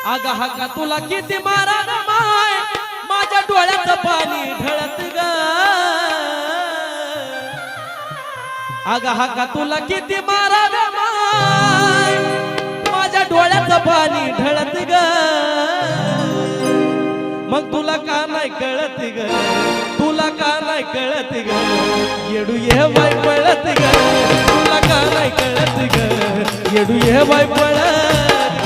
आगा हाका तुला किती मारा ग माय माझ्या डोळ्याचं पाणी ढळत ग आगा हाका तुला किती मारा ग माय माझ्या डोळ्याचं पाणी ढळत ग मग तुला का नाही कळत ग तुला का नाही कळत ग येडू ये बाई पळत ग तुला का नाही कळत ग येडू ये बाई पळत